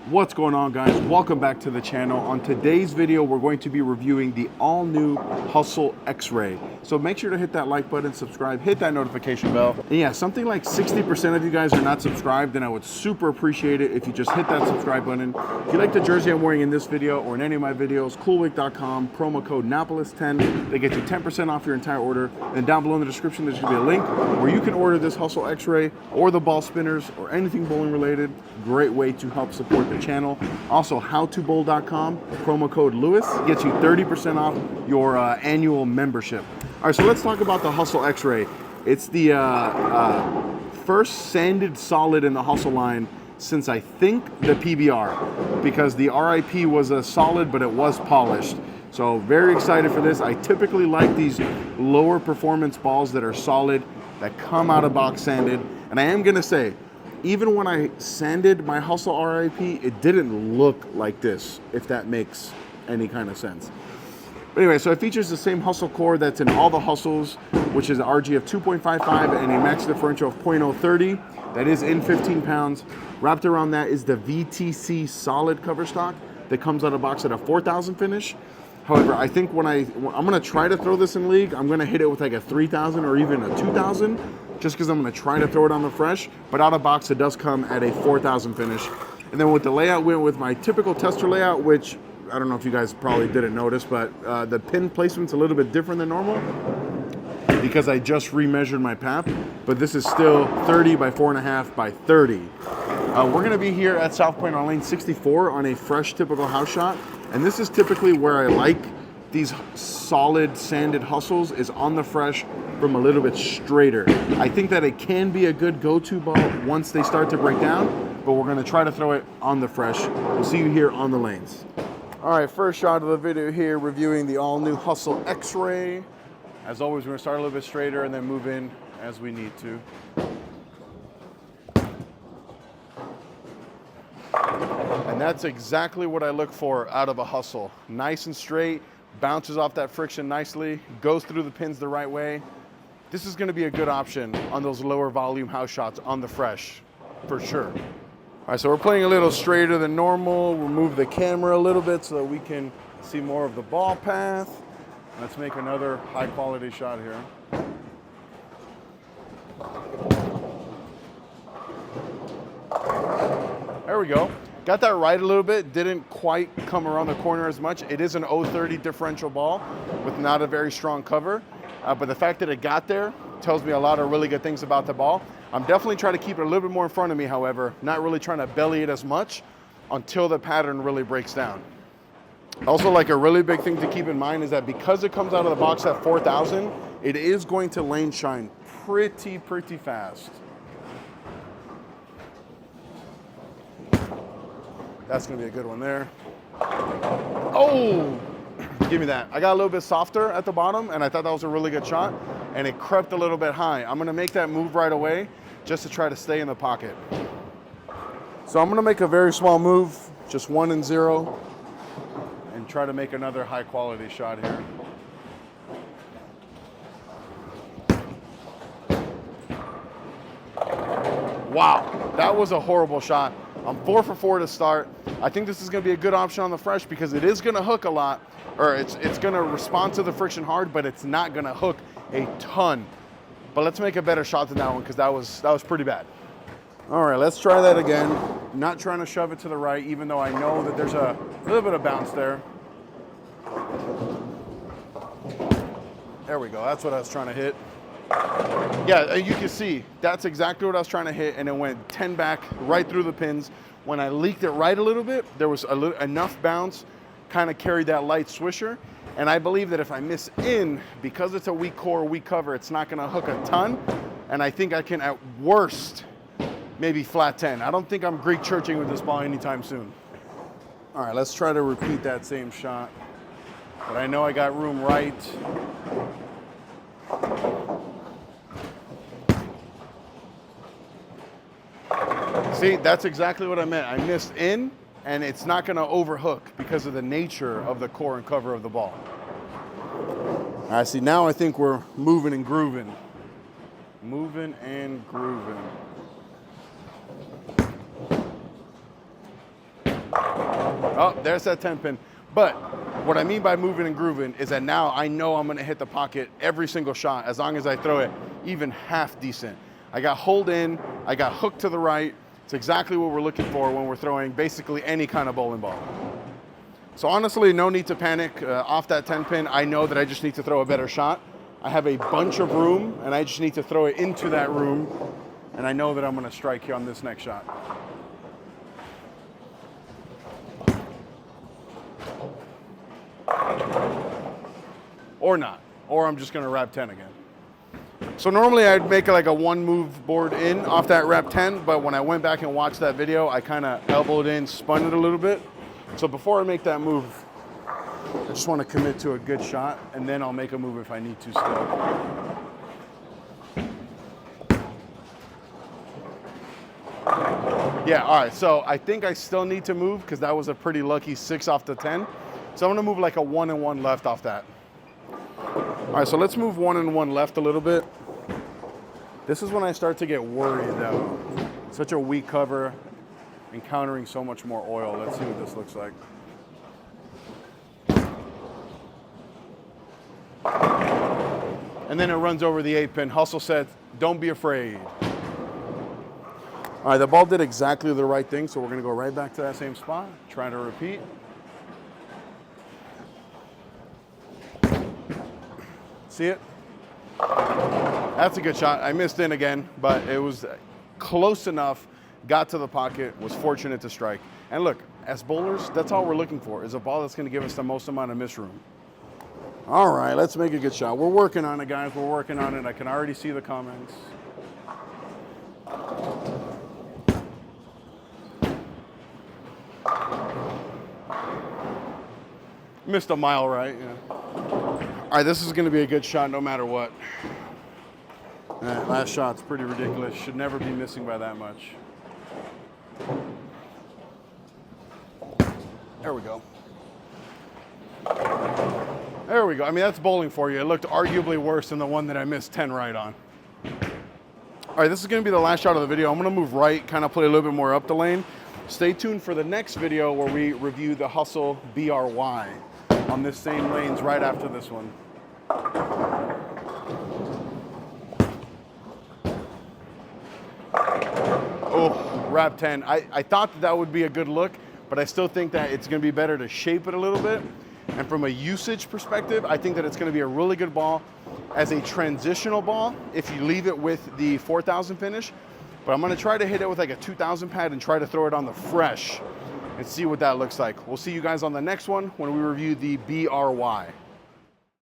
What's going on, guys? Welcome back to the channel. On today's video, we're going to be reviewing the all-new Hustle X-Ray. So make sure to hit that like button, subscribe, hit that notification bell. And yeah, something like 60% of you guys are not subscribed, and I would super appreciate it if you just hit that subscribe button. If you like the jersey I'm wearing in this video or in any of my videos, coolwick.com, promo code Napoles10. They get you 10% off your entire order. And down below in the description, there's gonna be a link where you can order this Hustle X-Ray or the ball spinners or anything bowling related. Great way to help support the channel. Also, howtobowl.com, promo code Lewis gets you 30% off your annual membership. All right, so let's talk about the Hustle X-Ray. It's the first sanded solid in the Hustle line since I think the PBR, because the RIP was a solid, but it was polished. So very excited for this. I typically like these lower performance balls that are solid, that come out of box sanded. And I am gonna say, even when I sanded my Hustle RIP, it didn't look like this, if that makes any kind of sense. But anyway, so it features the same Hustle core that's in all the Hustles, which is an RG of 2.55 and a max differential of .030. That is in 15 pounds. Wrapped around that is the VTC solid cover stock that comes out of box at a 4,000 finish. However, I think when I'm gonna try to throw this in league, I'm gonna hit it with like a 3,000 or even a 2,000. Just because I'm going to try to throw it on the fresh, but out of box it does come at a 4,000 finish. And then with the layout, went with my typical tester layout, which I don't know if you guys probably didn't notice, but the pin placement's a little bit different than normal because I just remeasured my PAP, but this is still 30 by 4.5 by 30. We're going to be here at South Point on lane 64 on a fresh typical house shot, and this is typically where I like these solid sanded Hustles, is on the fresh from a little bit straighter. I think that it can be a good go-to ball once they start to break down, but we're gonna try to throw it on the fresh. We'll see you here on the lanes. All right, first shot of the video here, reviewing the all-new Hustle X-Ray. As always, we're gonna start a little bit straighter and then move in as we need to. And that's exactly what I look for out of a Hustle. Nice and straight, bounces off that friction nicely, goes through the pins the right way. This is gonna be a good option on those lower volume house shots on the fresh, for sure. All right, so we're playing a little straighter than normal. We'll move the camera a little bit so that we can see more of the ball path. Let's make another high quality shot here. There we go. Got that right a little bit, didn't quite come around the corner as much. It is an 030 differential ball with not a very strong cover, but the fact that it got there tells me a lot of really good things about the ball. I'm definitely trying to keep it a little bit more in front of me, however, not really trying to belly it as much until the pattern really breaks down. Also, like a really big thing to keep in mind is that because it comes out of the box at 4,000, it is going to lane shine pretty fast. That's gonna be a good one there. Oh, give me that. I got a little bit softer at the bottom and I thought that was a really good shot, and it crept a little bit high. I'm gonna make that move right away just to try to stay in the pocket. So I'm gonna make a very small move, just 1 and 0, and try to make another high quality shot here. Wow, that was a horrible shot. I'm 4 for 4 to start. I think this is gonna be a good option on the fresh because it is gonna hook a lot, or it's gonna respond to the friction hard, but it's not gonna hook a ton. But let's make a better shot than that one because that was pretty bad. All right, let's try that again. Not trying to shove it to the right, even though I know that there's a little bit of bounce there. There we go, that's what I was trying to hit. Yeah, you can see that's exactly what I was trying to hit, and it went 10 back right through the pins. When I leaked it right a little bit, there was enough bounce, kind of carried that light swisher, and I believe that if I miss in, because it's a weak core, weak cover, it's not gonna hook a ton, and I think I can, at worst, maybe flat 10. I don't think I'm Greek churching with this ball anytime soon. All right, let's try to repeat that same shot, but I know I got room right. See, that's exactly what I meant. I missed in, and it's not gonna overhook because of the nature of the core and cover of the ball. All right, see, now I think we're moving and grooving. Moving and grooving. Oh, there's that 10 pin. But what I mean by moving and grooving is that now I know I'm gonna hit the pocket every single shot as long as I throw it even half decent. I got hold in, I got hook to the right. It's exactly what we're looking for when we're throwing basically any kind of bowling ball. So honestly, no need to panic. Off that 10 pin, I know that I just need to throw a better shot. I have a bunch of room and I just need to throw it into that room. And I know that I'm gonna strike here on this next shot. Or not, or I'm just gonna wrap 10 again. So normally I'd make like a 1 move board in off that wrap 10, but when I went back and watched that video, I kind of elbowed in, spun it a little bit. So before I make that move, I just want to commit to a good shot, and then I'll make a move if I need to still. Yeah, all right, so I think I still need to move because that was a pretty lucky 6 off the 10. So I'm gonna move like a 1 and 1 left off that. All right, so let's move 1 and 1 left a little bit. This is when I start to get worried though. Such a weak cover, encountering so much more oil. Let's see what this looks like. And then it runs over the 8 pin. Hustle said, don't be afraid. All right, the ball did exactly the right thing, so we're gonna go right back to that same spot, try to repeat. See it? That's a good shot. I missed in again, but it was close enough, got to the pocket, was fortunate to strike. And look, as bowlers, that's all we're looking for, is a ball that's gonna give us the most amount of miss room. All right, let's make a good shot. We're working on it, guys, we're working on it. I can already see the comments. Missed a mile right, yeah. All right, this is gonna be a good shot no matter what. That last shot's pretty ridiculous. Should never be missing by that much. There we go. There we go. I mean, that's bowling for you. It looked arguably worse than the one that I missed 10 right on. All right, this is gonna be the last shot of the video. I'm gonna move right, kind of play a little bit more up the lane. Stay tuned for the next video where we review the Hustle BRY on this same lanes right after this one. Oh, wrap 10. I thought that would be a good look, but I still think that it's gonna be better to shape it a little bit. And from a usage perspective, I think that it's gonna be a really good ball as a transitional ball if you leave it with the 4,000 finish. But I'm gonna try to hit it with like a 2,000 pad and try to throw it on the fresh and see what that looks like. We'll see you guys on the next one when we review the BRY.